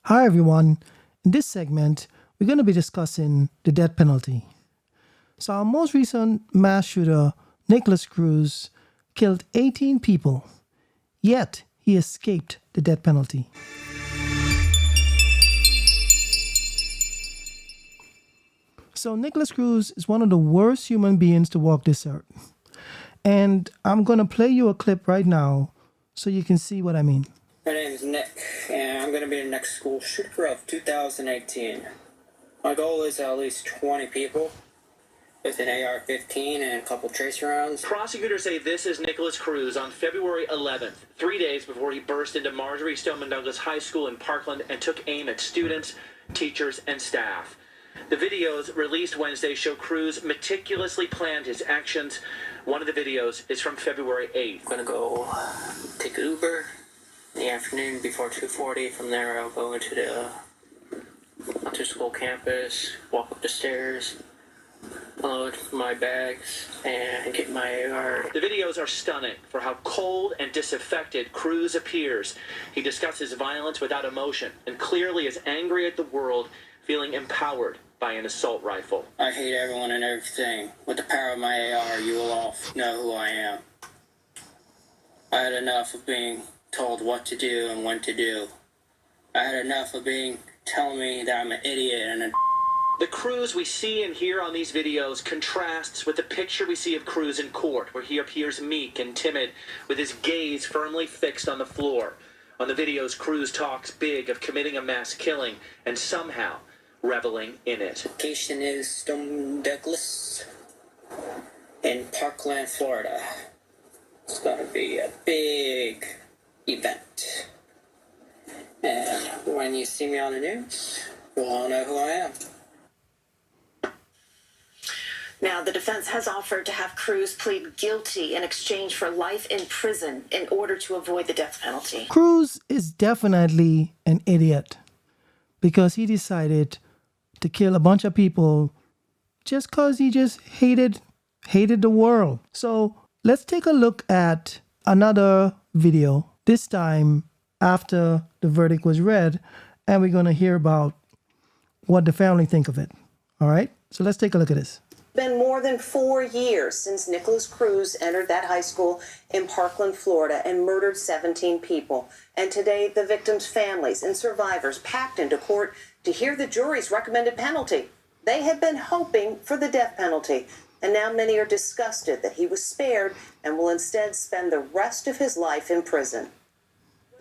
Hi everyone. In this segment, we're going to be discussing the death penalty. So our most recent mass shooter, Nikolas Cruz, killed 18 people, yet he escaped the death penalty. So Nikolas Cruz is one of the worst human beings to walk this earth. And I'm going to play you a clip right now so you can see what I mean. My name is Nick, and I'm going to be the next school shooter of 2018. My goal is at least 20 people with an AR-15 and a couple tracer rounds. Prosecutors say this is Nikolas Cruz on February 11th, 3 days before he burst into Marjory Stoneman Douglas High School in Parkland and took aim at students, teachers, and staff. The videos released Wednesday show Cruz meticulously planned his actions. One of the videos is from February 8th. I'm going to go take an Uber in the afternoon before 2:40. From there, I'll go into the school campus, walk up the stairs, unload my bags, and get my AR. The videos are stunning for how cold and disaffected Cruz appears. He discusses violence without emotion and clearly is angry at the world, feeling empowered by an assault rifle. I hate everyone and everything. With the power of my AR, you will all know who I am. I had enough of being told what to do and when to do. I had enough of being telling me that I'm an idiot and The Cruz we see and hear on these videos contrasts with the picture we see of Cruz in court, where he appears meek and timid, with his gaze firmly fixed on the floor. On the videos, Cruz talks big of committing a mass killing and somehow reveling in it. Location is Stoneman Douglas in Parkland, Florida. It's going to be a big event. And when you see me on the news, you'll all know who I am. Now, the defense has offered to have Cruz plead guilty in exchange for life in prison in order to avoid the death penalty. Cruz is definitely an idiot because he decided to kill a bunch of people just because he just hated the world. So let's take a look at another video, this time after the verdict was read, and we're going to hear about what the family think of it. All right, so let's take a look at this. Been more than 4 years since Nikolas Cruz entered that high school in Parkland, Florida, and murdered 17 people. And today, the victims' families and survivors packed into court to hear the jury's recommended penalty. They had been hoping for the death penalty, and now many are disgusted that he was spared and will instead spend the rest of his life in prison.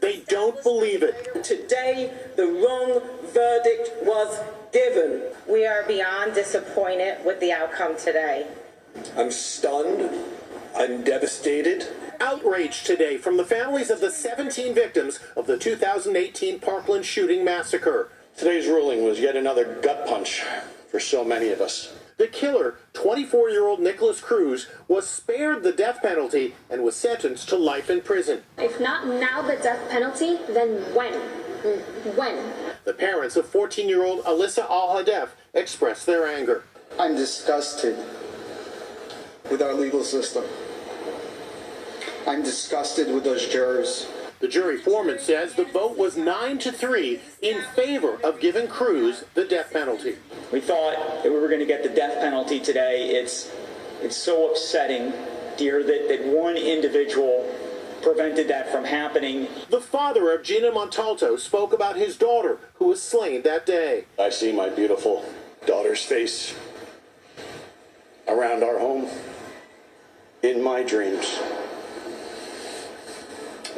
They don't believe it. Today, the wrong verdict was given. We are beyond disappointed with the outcome today. I'm stunned. I'm devastated. Outrage today from the families of the 17 victims of the 2018 Parkland shooting massacre. Today's ruling was yet another gut punch for so many of us. The killer, 24-year-old Nikolas Cruz, was spared the death penalty and was sentenced to life in prison. If not now the death penalty, then when? When? The parents of 14-year-old Alyssa Al-Hadef expressed their anger. I'm disgusted with our legal system. I'm disgusted with those jurors. The jury foreman says the vote was 9-3 in favor of giving Cruz the death penalty. We thought that we were going to get the death penalty today. It's so upsetting, dear, that one individual prevented that from happening. The father of Gina Montalto spoke about his daughter, who was slain that day. I see my beautiful daughter's face around our home in my dreams,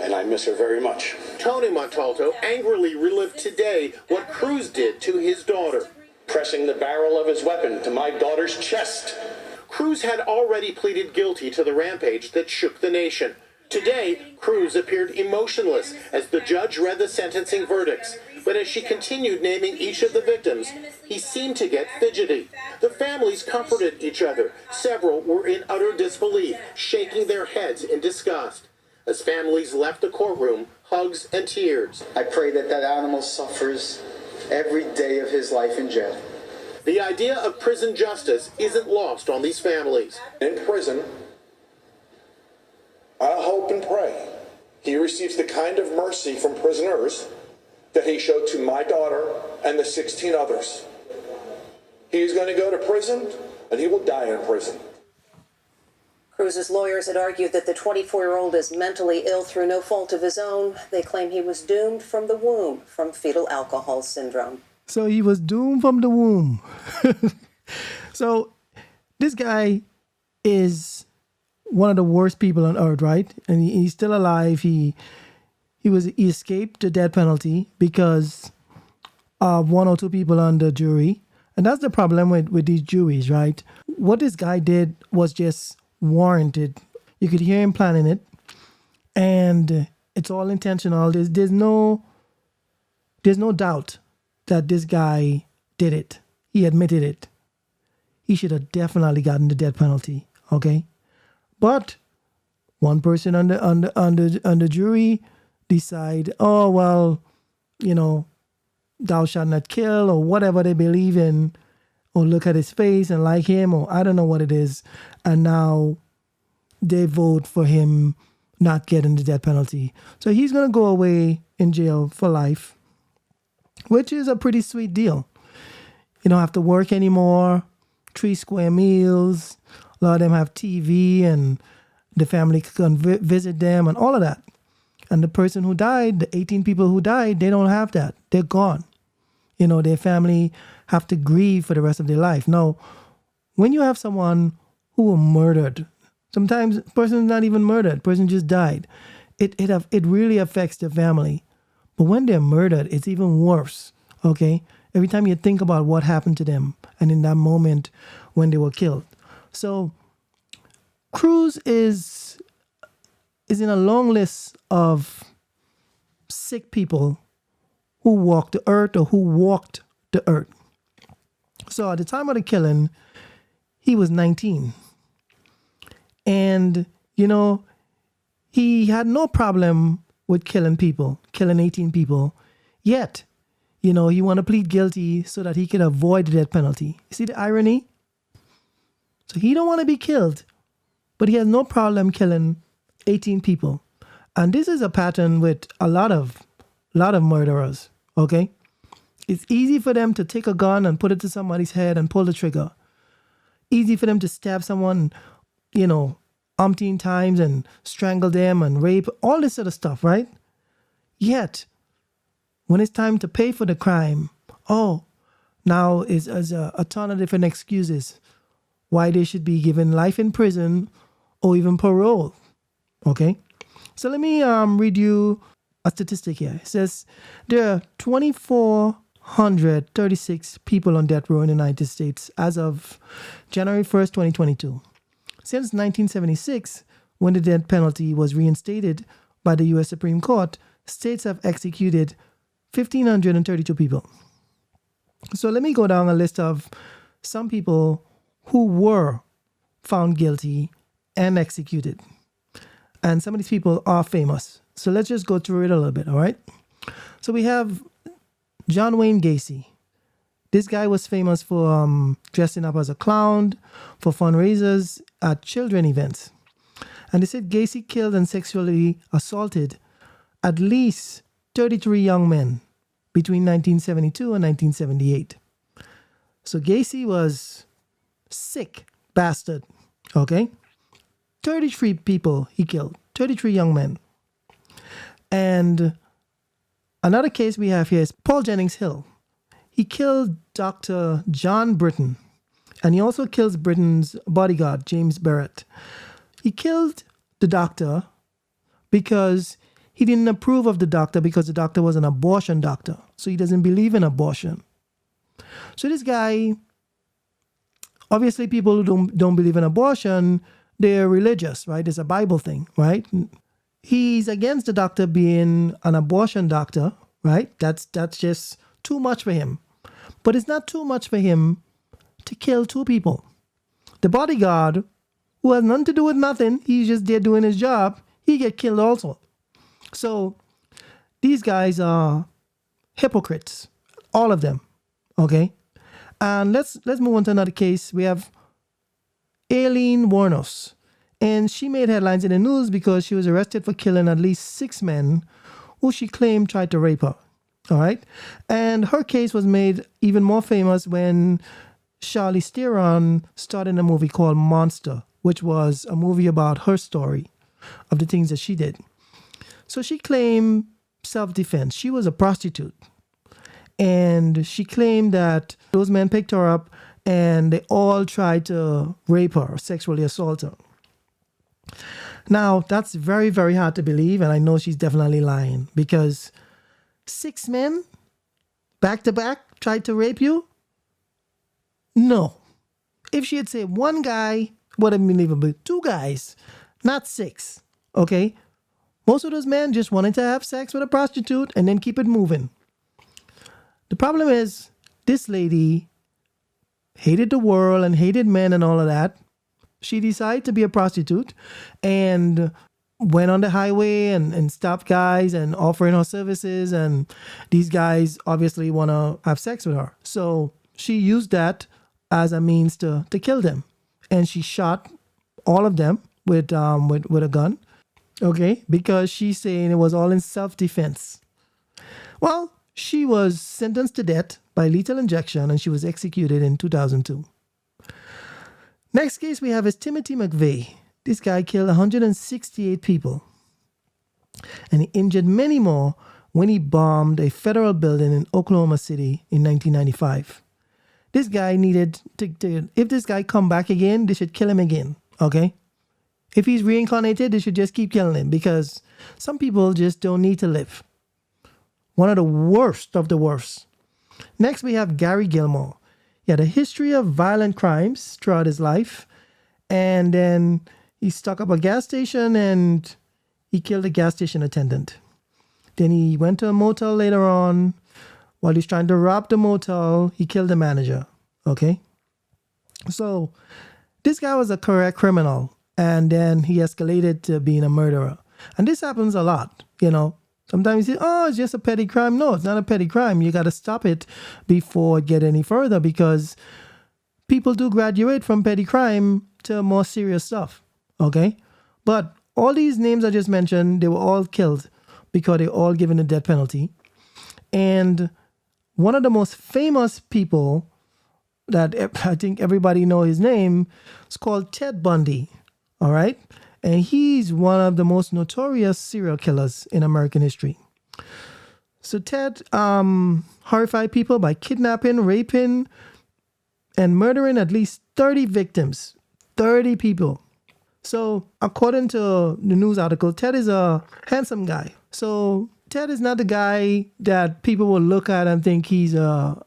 and I miss her very much. Tony Montalto angrily relived today what Cruz did to his daughter, pressing the barrel of his weapon to my daughter's chest. Cruz had already pleaded guilty to the rampage that shook the nation. Today, Cruz appeared emotionless as the judge read the sentencing verdicts. But as she continued naming each of the victims, he seemed to get fidgety. The families comforted each other. Several were in utter disbelief, shaking their heads in disgust. As families left the courtroom, hugs and tears. I pray that that animal suffers every day of his life in jail. The idea of prison justice isn't lost on these families. In prison, I hope and pray he receives the kind of mercy from prisoners that he showed to my daughter and the 16 others. He is going to go to prison, and he will die in prison. Cruz's lawyers had argued that the 24-year-old is mentally ill through no fault of his own. They claim he was doomed from the womb from fetal alcohol syndrome. So he was doomed from the womb. So this guy is one of the worst people on earth, right? And he's still alive. He escaped the death penalty because of one or two people on the jury. And that's the problem with these juries, right? What this guy did was just warranted. You could hear him planning it. And it's all intentional. There's no doubt that this guy did it. He admitted it. He should have definitely gotten the death penalty, okay? But one person on the jury decide, oh, well, thou shalt not kill, or whatever they believe in, or look at his face and like him, or I don't know what it is. And now they vote for him not getting the death penalty. So he's going to go away in jail for life, which is a pretty sweet deal. You don't have to work anymore, 3 square meals, a lot of them have TV, and the family can visit them and all of that. And the person who died, the 18 people who died, they don't have that. They're gone. Their family have to grieve for the rest of their life. Now, when you have someone who was murdered, sometimes the person is not even murdered, the person just died, it really affects the family. But when they're murdered, it's even worse, okay? Every time you think about what happened to them and in that moment when they were killed. So Cruz is in a long list of sick people who walk the earth or who walked the earth. So at the time of the killing, he was 19. And, he had no problem with killing people, killing 18 people. Yet, he want to plead guilty so that he could avoid the death penalty. You see the irony? So he don't want to be killed, but he has no problem killing 18 people. And this is a pattern with a lot of murderers, okay? It's easy for them to take a gun and put it to somebody's head and pull the trigger. Easy for them to stab someone, umpteen times and strangle them and rape, all this sort of stuff, right? Yet, when it's time to pay for the crime, now is a ton of different excuses why they should be given life in prison or even parole. Okay? So let me read you a statistic here. It says there are 2,436 people on death row in the United States as of January 1st, 2022. Since 1976, when the death penalty was reinstated by the U.S. Supreme Court, states have executed 1,532 people. So let me go down a list of some people who were found guilty and executed. And some of these people are famous. So let's just go through it a little bit, all right? So we have John Wayne Gacy. This guy was famous for dressing up as a clown for fundraisers at children events. And they said Gacy killed and sexually assaulted at least 33 young men between 1972 and 1978. So Gacy was sick bastard, okay? 33 people he killed, 33 young men. And another case we have here is Paul Jennings Hill. He killed Dr. John Britton, and he also kills Britton's bodyguard, James Barrett. He killed the doctor because he didn't approve of the doctor because the doctor was an abortion doctor. So he doesn't believe in abortion. So this guy, obviously people who don't believe in abortion, they're religious, right? It's a Bible thing, right? He's against the doctor being an abortion doctor, right? That's just too much for him. But it's not too much for him to kill 2 people. The bodyguard, who has nothing to do with nothing, he's just there doing his job, he get killed also. So these guys are hypocrites, all of them, okay? And let's move on to another case. We have Aileen Wuornos. And she made headlines in the news because she was arrested for killing at least 6 men who she claimed tried to rape her. All right. And her case was made even more famous when Charlize Theron starred in a movie called Monster, which was a movie about her story of the things that she did. So she claimed self-defense. She was a prostitute. And she claimed that those men picked her up and they all tried to rape her or sexually assault her. Now, that's very, very hard to believe. And I know she's definitely lying because 6 men back to back tried to rape you? No. If she had said 1 guy, would have been believable. 2 guys, not 6. Okay? Most of those men just wanted to have sex with a prostitute and then keep it moving. The problem is, this lady hated the world and hated men and all of that. She decided to be a prostitute and went on the highway and stopped guys and offering her services. And these guys obviously want to have sex with her. So she used that as a means to kill them. And she shot all of them with a gun. Okay, because she's saying it was all in self-defense. Well, she was sentenced to death by lethal injection and she was executed in 2002. Next case we have is Timothy McVeigh. This guy killed 168 people. And he injured many more when he bombed a federal building in Oklahoma City in 1995. This guy needed to if this guy come back again, they should kill him again, okay? If he's reincarnated, they should just keep killing him because some people just don't need to live. One of the worst of the worst. Next, we have Gary Gilmore. He had a history of violent crimes throughout his life. And then he stuck up a gas station and he killed a gas station attendant. Then he went to a motel later on. While he's trying to rob the motel, he killed the manager. Okay? So, this guy was a correct criminal. And then he escalated to being a murderer. And this happens a lot, you know. Sometimes you say, oh, it's just a petty crime. No, it's not a petty crime. You got to stop it before it get any further because people do graduate from petty crime to more serious stuff, okay? But all these names I just mentioned, they were all killed because they were all given the death penalty. And one of the most famous people that I think everybody know his name is called Ted Bundy. All right. And he's one of the most notorious serial killers in American history. So Ted horrified people by kidnapping, raping, and murdering at least 30 victims. 30 people. So according to the news article, Ted is a handsome guy. So Ted is not the guy that people will look at and think he's a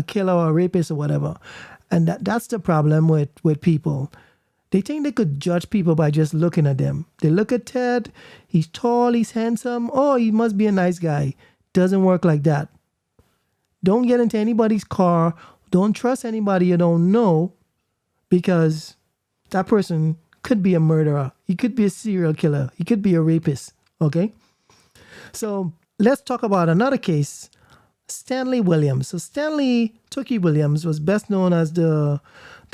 killer or a rapist or whatever. And that's the problem with people. They think they could judge people by just looking at them. They look at Ted, he's tall, he's handsome, oh, he must be a nice guy. Doesn't work like that. Don't get into anybody's car. Don't trust anybody you don't know because that person could be a murderer. He could be a serial killer. He could be a rapist, okay? So let's talk about another case, Stanley Williams. So Stanley Tookie Williams was best known as the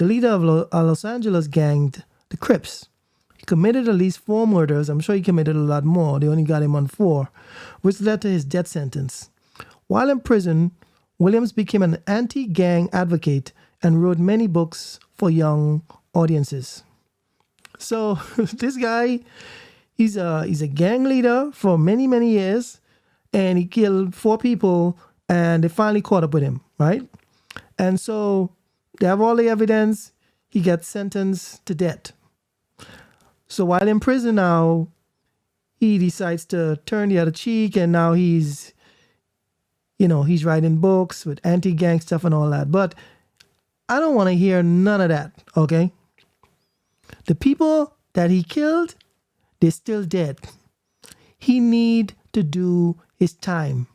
leader of a Los Angeles gang, the Crips. He committed at least 4 murders. I'm sure he committed a lot more. They only got him on 4, which led to his death sentence. While in prison, Williams became an anti-gang advocate and wrote many books for young audiences. So this guy, he's a gang leader for many, many years, and he killed 4 people, and they finally caught up with him, right? And so they have all the evidence. He gets sentenced to death. So while in prison now, he decides to turn the other cheek, and now he's writing books with anti-gang stuff and all that. But I don't want to hear none of that, okay? The people that he killed, they're still dead. He need to do his time.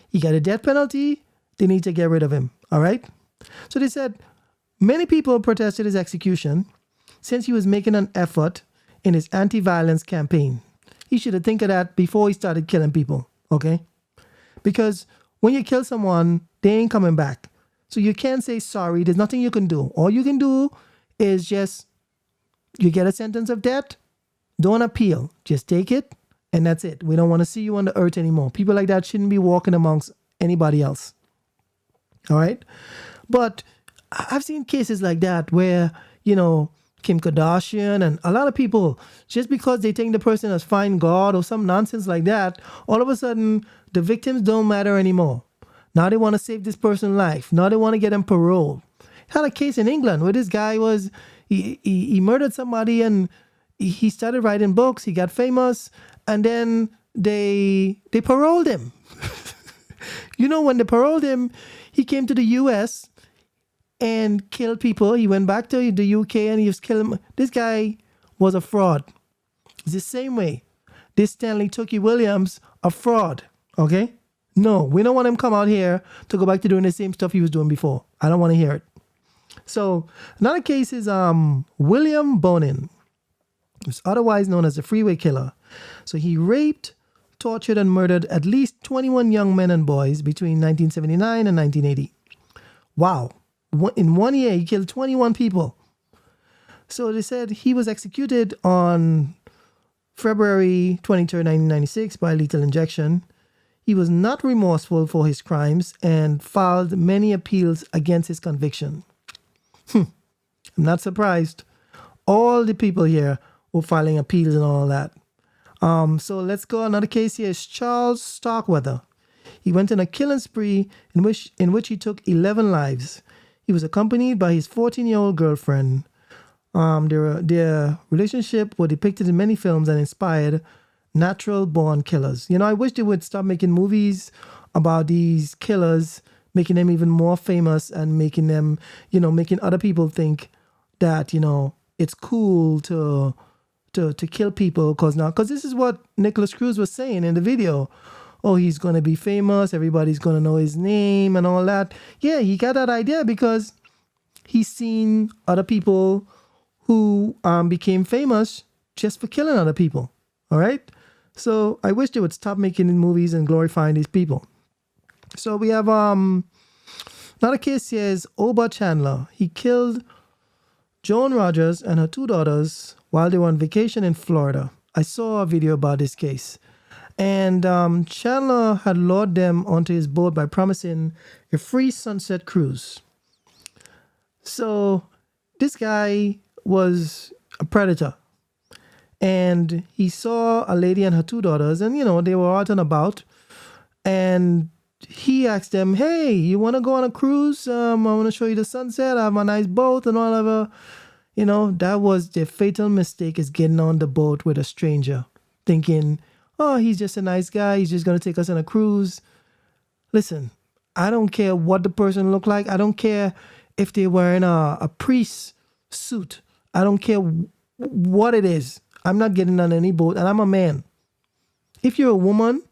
He got a death penalty. They need to get rid of him, all right? So they said, many people protested his execution since he was making an effort in his anti-violence campaign. He should have think of that before he started killing people, okay? Because when you kill someone, they ain't coming back. So you can't say sorry. There's nothing you can do. All you can do is just, you get a sentence of death, don't appeal. Just take it And that's it. We don't want to see you on the earth anymore. People like that shouldn't be walking amongst anybody else. All right? But I've seen cases like that where, Kim Kardashian and a lot of people, just because they think the person has found God or some nonsense like that, all of a sudden the victims don't matter anymore. Now they want to save this person's life. Now they want to get him parole. Had a case in England where this guy he murdered somebody and he started writing books. He got famous and then they paroled him. When they paroled him, he came to the U.S. and killed people. He went back to the UK and he was killing them. This guy was a fraud. It's the same way. This Stanley Williams, a fraud. Okay? No, we don't want him come out here to go back to doing the same stuff he was doing before. I don't want to hear it. So another case is William Bonin. He's otherwise known as the freeway killer. So he raped, tortured, and murdered at least 21 young men and boys between 1979 and 1980. Wow. In 1 year, he killed 21 people. So they said he was executed on February 23rd, 1996 by lethal injection. He was not remorseful for his crimes and filed many appeals against his conviction. I'm not surprised. All the people here were filing appeals and all that. So let's go. Another case here is Charles Starkweather. He went on a killing spree in which he took 11 lives. He was accompanied by his 14-year-old girlfriend. Their relationship was depicted in many films and inspired natural-born killers. I wish they would stop making movies about these killers, making them even more famous and making them, making other people think that, it's cool to kill people because this is what Nikolas Cruz was saying in the video. Oh, he's going to be famous. Everybody's going to know his name and all that. Yeah, he got that idea because he's seen other people who became famous just for killing other people. All right? So I wish they would stop making movies and glorifying these people. So we have another case here is Oba Chandler. He killed Joan Rogers and her 2 daughters while they were on vacation in Florida. I saw a video about this case. And Chandler had lured them onto his boat by promising a free sunset cruise. So this guy was a predator. And he saw a lady and her 2 daughters, and, they were out and about. And he asked them, hey, you want to go on a cruise? I want to show you the sunset. I have a nice boat and all of that. That was the fatal mistake, is getting on the boat with a stranger, thinking, oh, he's just a nice guy. He's just going to take us on a cruise. Listen, I don't care what the person looked like. I don't care if they're wearing a priest suit. I don't care what it is. I'm not getting on any boat, and I'm a man. If you're a woman,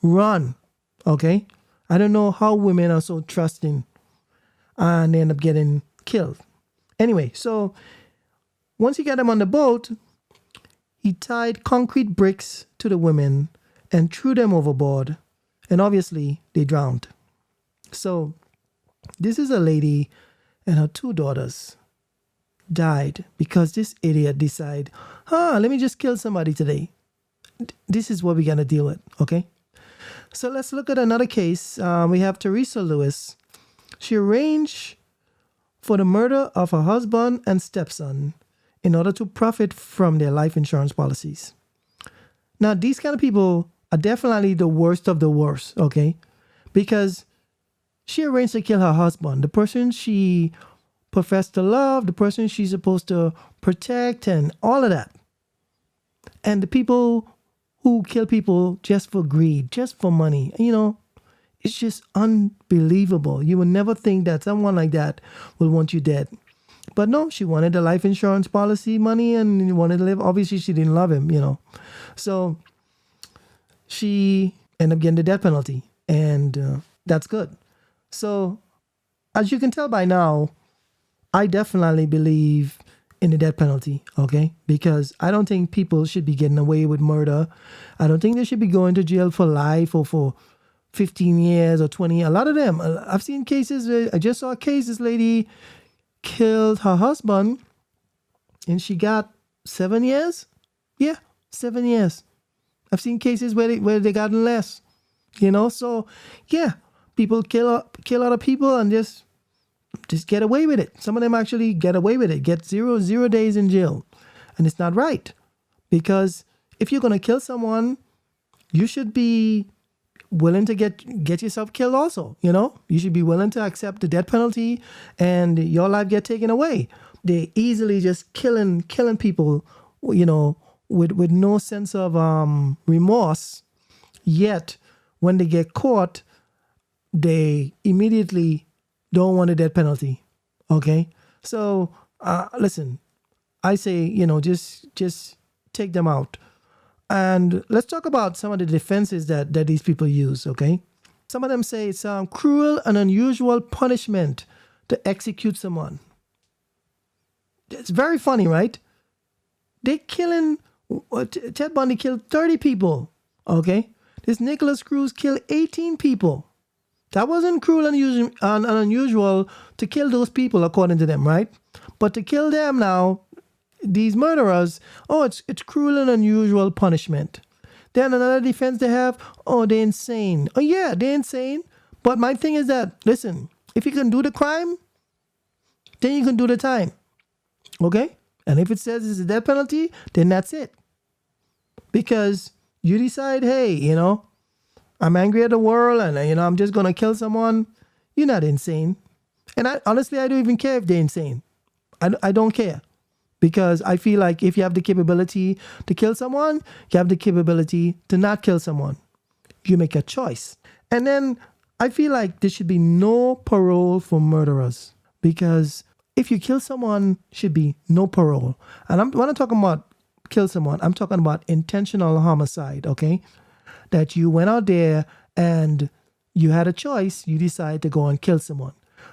run, okay? I don't know how women are so trusting and they end up getting killed. Anyway, so once he got them on the boat, he tied concrete bricks to the women and threw them overboard. And obviously, they drowned. So this is a lady and her 2 daughters died because this idiot decided, let me just kill somebody today. This is what we're going to deal with, okay? So let's look at another case. We have Teresa Lewis. She arranged for the murder of her husband and stepson in order to profit from their life insurance policies. Now, these kind of people are definitely the worst of the worst, okay? Because she arranged to kill her husband, the person she professed to love, the person she's supposed to protect, and all of that. And the people who kill people just for greed, just for money, it's just unbelievable. You would never think that someone like that will want you dead. But no, she wanted the life insurance policy money and wanted to live. Obviously, she didn't love him, So she ended up getting the death penalty. And that's good. So as you can tell by now, I definitely believe in the death penalty, okay? Because I don't think people should be getting away with murder. I don't think they should be going to jail for life or for 15 years or 20. A lot of them, I've seen cases. I just saw a case. This lady killed her husband and she got 7 years. Yeah, 7 years. I've seen cases where they gotten less. So yeah, people kill other people and just get away with it. Some of them actually get away with it, get zero days in jail. And it's not right. Because if you're going to kill someone, you should be willing to get yourself killed also. You should be willing to accept the death penalty and your life get taken away. They easily just killing people, with no sense of remorse. Yet when they get caught, they immediately don't want a death penalty. Okay? So listen, I say, just take them out. And let's talk about some of the defenses that these people use, okay? Some of them say it's cruel and unusual punishment to execute someone. It's very funny, right? Ted Bundy killed 30 people, okay? This Nikolas Cruz killed 18 people. That wasn't cruel and unusual to kill those people, according to them, right? But to kill them now, these murderers, it's cruel and unusual punishment. Then another defense they have, they're insane. Oh yeah, they're insane. But my thing is that, listen, if you can do the crime, then you can do the time. Okay? And if it says it's a death penalty, then that's it. Because you decide, hey, I'm angry at the world and, I'm just going to kill someone. You're not insane. And honestly, I don't even care if they're insane. I don't care. Because I feel like if you have the capability to kill someone, you have the capability to not kill someone. You make a choice. And then I feel like there should be no parole for murderers. Because if you kill someone, should be no parole. And when I'm talking about kill someone, I'm talking about intentional homicide, okay? That you went out there and you had a choice, you decided to go and kill someone.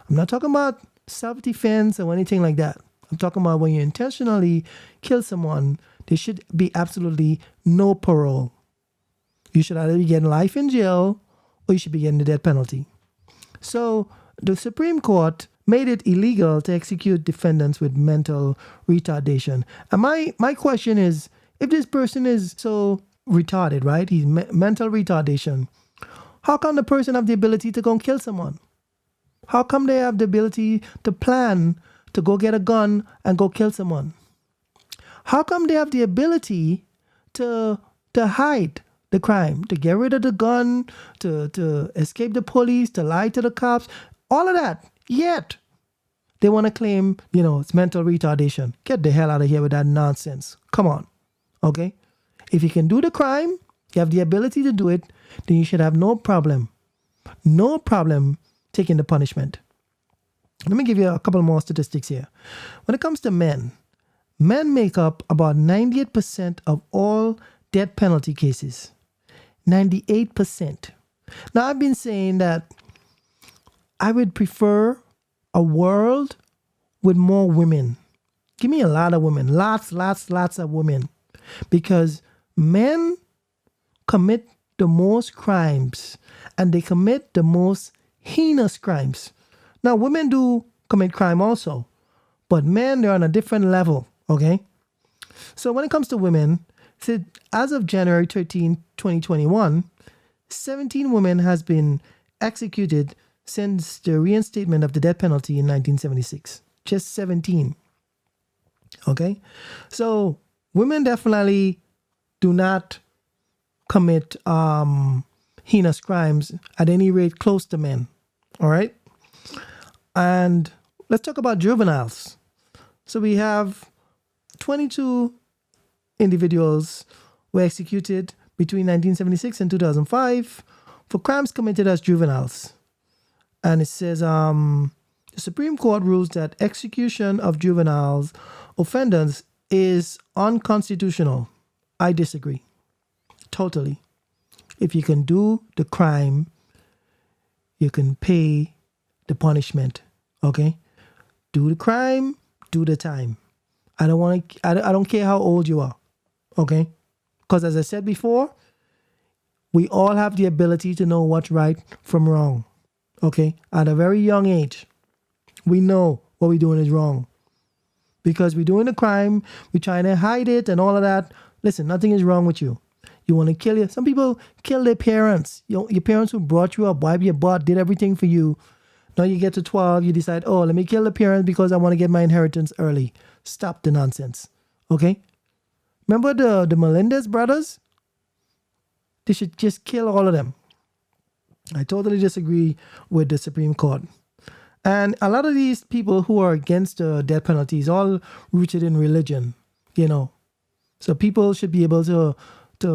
I'm not talking about self-defense or anything like that. I'm talking about when you intentionally kill someone, there should be absolutely no parole. You should either be getting life in jail or you should be getting the death penalty. So the Supreme Court made it illegal to execute defendants with mental retardation. And my question is, if this person is so retarded, right? He's mental retardation. How come the person have the ability to go and kill someone? How come they have the ability to plan to go get a gun and go kill someone? How come they have the ability to hide the crime, to get rid of the gun, to escape the police, to lie to the cops, all of that? Yet they want to claim, it's mental retardation. Get the hell out of here with that nonsense. Come on. Okay? If you can do the crime, you have the ability to do it, then you should have no problem taking the punishment. Let me give you a couple more statistics here. When it comes to men make up about 98% of all death penalty cases. 98%. Now, I've been saying that I would prefer a world with more women. Give me a lot of women. Lots of women. Because men commit the most crimes and they commit the most heinous crimes. Now, women do commit crime also, but men, they're on a different level, okay? So when it comes to women, as of January 13, 2021, 17 women has been executed since the reinstatement of the death penalty in 1976. Just 17, okay? So women definitely do not commit heinous crimes at any rate close to men, all right? And let's talk about juveniles. So we have 22 individuals were executed between 1976 and 2005 for crimes committed as juveniles. And it says the Supreme Court rules that execution of juveniles offenders is unconstitutional. I disagree. Totally. If you can do the crime, you can pay the punishment. Okay? Do the crime, do the time. I don't care how old you are. Okay? Because as I said before, we all have the ability to know what's right from wrong. Okay? At a very young age, we know what we're doing is wrong. Because we're doing the crime, we're trying to hide it and all of that. Listen, nothing is wrong with you. You want to kill you. Some people kill their parents. Your parents who brought you up, wiped your butt, did everything for you. Now you get to 12, you decide, oh, let me kill the parents because I want to get my inheritance early. Stop the nonsense. Okay? Remember the Melendez brothers? They should just kill all of them. I totally disagree with the Supreme Court. And a lot of these people who are against the death penalty is all rooted in religion, you know. So people should be able to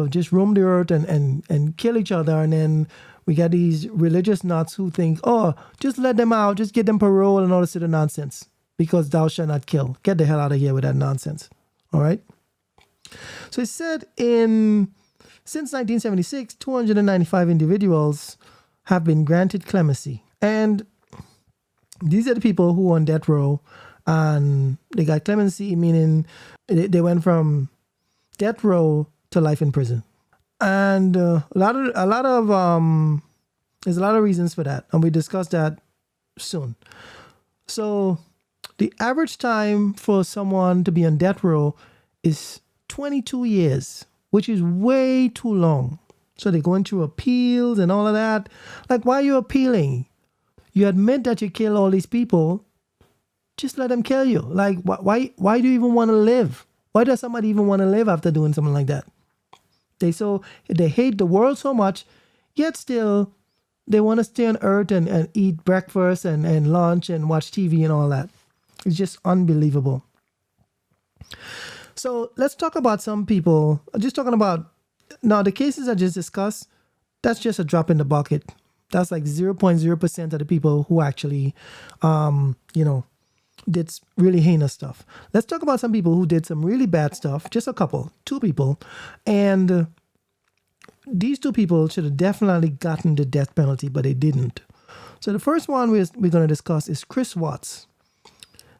just roam the earth and kill each other. And then we got these religious nuts who think, oh, just let them out, just get them parole and all this sort of nonsense. Because thou shalt not kill. Get the hell out of here with that nonsense. All right? So it said since 1976, 295 individuals have been granted clemency. And these are the people who are on death row, and they got clemency, meaning they went from death row to life in prison. And there's a lot of reasons for that, and we discuss that soon. So the average time for someone to be on death row is 22 years, which is way too long. So they're going through appeals and all of that. Like, why are you appealing? You admit that you kill all these people. Just let them kill you. Like, why do you even want to live? Why does somebody even want to live after doing something like that? They hate the world so much, yet still they want to stay on earth and eat breakfast and lunch and watch TV and all that. It's just unbelievable. So let's talk about some people. Just talking about, now the cases I just discussed, that's just a drop in the bucket. That's like 0.0% of the people who actually, did really heinous stuff. Let's talk about some people who did some really bad stuff. Just a couple, 2 people. And these 2 people should have definitely gotten the death penalty, but they didn't. So the first one we're going to discuss is Chris Watts.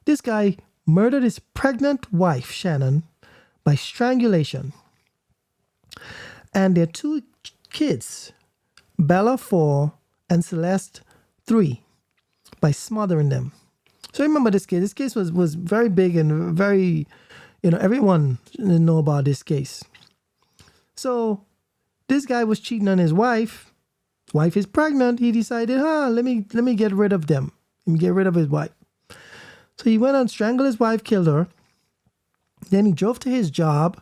This guy murdered his pregnant wife, Shannon, by strangulation. And their 2 kids, Bella 4 and Celeste 3, by smothering them. So remember this case. This case was very big and very, everyone know about this case. So this guy was cheating on his wife. Wife is pregnant. He decided, let me get rid of them. Let me get rid of his wife. So he went and strangled his wife, killed her. Then he drove to his job.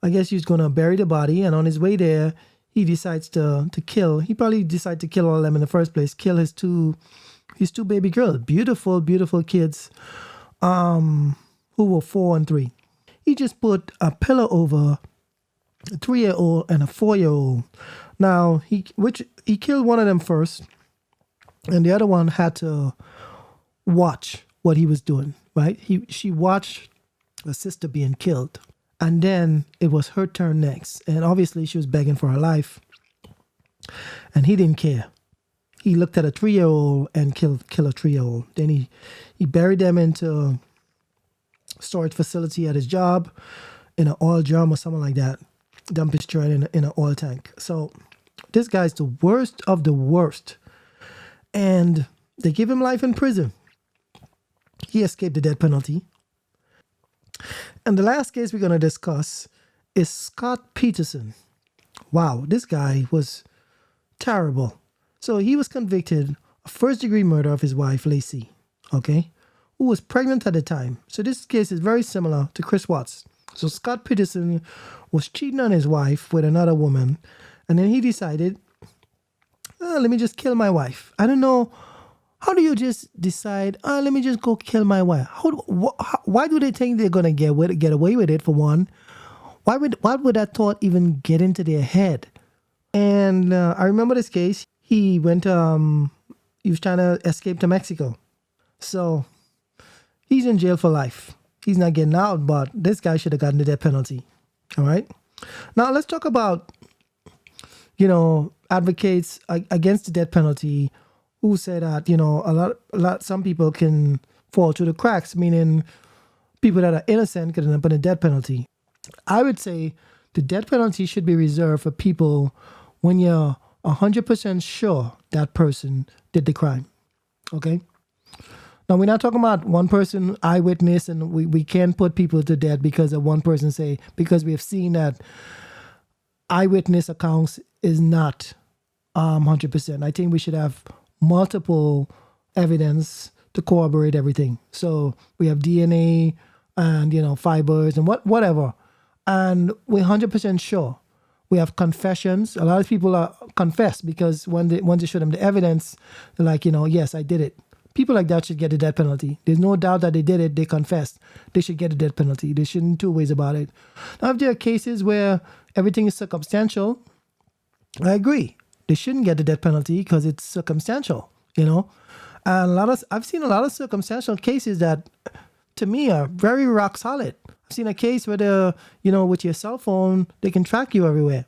I guess he was going to bury the body. And on his way there, he decides to kill. He probably decided to kill all of them in the first place. Kill his two baby girls. Beautiful, beautiful kids who were 4 and 3. He just put a pillow over a 3-year-old and a 4-year-old. Now, he killed one of them first. And the other one had to watch what he was doing, right? She watched her sister being killed. And then it was her turn next. And obviously she was begging for her life. And he didn't care. He looked at a 3-year-old and killed a 3-year-old. Then he buried them into a storage facility at his job in an oil drum or something like that. Dump his joint in an oil tank. So this guy's the worst of the worst. And they give him life in prison. He escaped the death penalty. And the last case we're going to discuss is Scott Peterson. Wow, this guy was terrible. So he was convicted of first-degree murder of his wife, Lacey, okay, who was pregnant at the time. So this case is very similar to Chris Watts. So Scott Peterson was cheating on his wife with another woman, and then he decided, let me just kill my wife. I don't know. How do you just decide, let me just go kill my wife? Why do they think they're going to get away with it, for one? Why would that thought even get into their head? And I remember this case. He went, he was trying to escape to Mexico. So he's in jail for life. He's not getting out, but this guy should have gotten the death penalty. All right? Now let's talk about, advocates against the death penalty who say that, some people can fall through the cracks, meaning people that are innocent can end up in a death penalty. I would say the death penalty should be reserved for people when you're 100% sure that person did the crime. Okay? Now, we're not talking about one person eyewitness, and we can't put people to death because of one person because we have seen that eyewitness accounts is not 100%. I think we should have multiple evidence to corroborate everything. So we have DNA and fibers and whatever, and we're 100% sure. We have confessions. A lot of people are confess because once they show them the evidence, they're like, yes, I did it. People like that should get the death penalty. There's no doubt that they did it. They confessed. They should get the death penalty. There shouldn't two ways about it. Now, if there are cases where everything is circumstantial, I agree. They shouldn't get the death penalty because it's circumstantial, And I've seen a lot of circumstantial cases that, to me, are very rock solid. I've seen a case where with your cell phone, they can track you everywhere.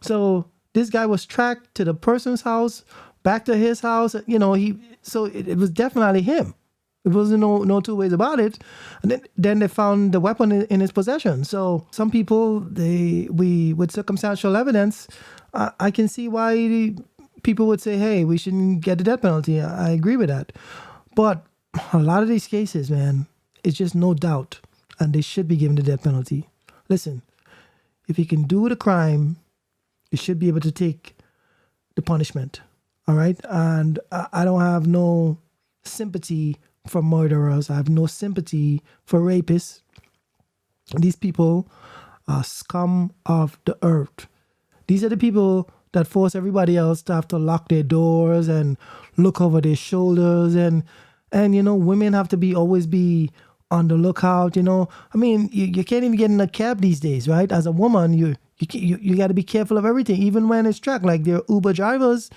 So this guy was tracked to the person's house, back to his house. So it was definitely him. It wasn't no two ways about it. And then they found the weapon in his possession. So some people, with circumstantial evidence, I can see why people would say, hey, we shouldn't get the death penalty. I agree with that. But a lot of these cases, man, it's just no doubt. And they should be given the death penalty. Listen, if you can do the crime, you should be able to take the punishment. All right? And I don't have no sympathy for murderers. I have no sympathy for rapists. These people are scum of the earth. These are the people that force everybody else to have to lock their doors and look over their shoulders. And women have to always be on the lookout. I mean, you can't even get in a cab these days, right? As a woman, you got to be careful of everything, even when it's tracked. Like there are Uber drivers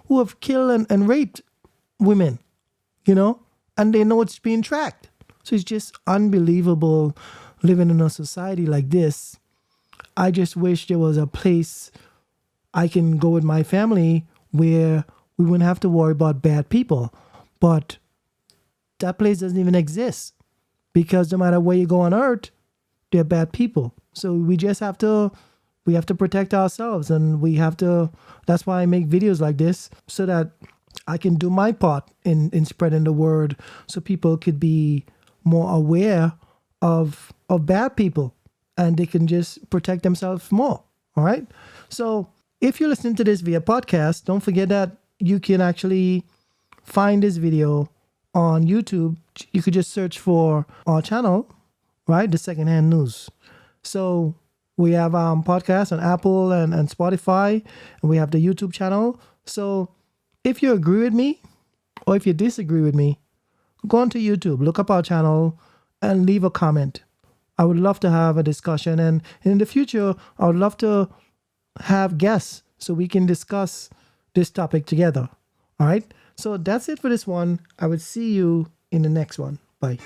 who have killed and raped women, and they know it's being tracked. So it's just unbelievable living in a society like this. I just wish there was a place I can go with my family where we wouldn't have to worry about bad people. But that place doesn't even exist because no matter where you go on earth, there are bad people. So we have to protect ourselves, and that's why I make videos like this, so that I can do my part in spreading the word so people could be more aware of bad people and they can just protect themselves more. All right. So if you're listening to this via podcast, don't forget that you can actually find this video on YouTube. You could just search for our channel, right? The Secondhand News. So we have podcasts on Apple and Spotify, and we have the YouTube channel. So if you agree with me or if you disagree with me, go onto YouTube, look up our channel, and leave a comment. I would love to have a discussion. And in the future, I would love to have guests so we can discuss this topic together. All right? So that's it for this one. I would see you in the next one. Bye.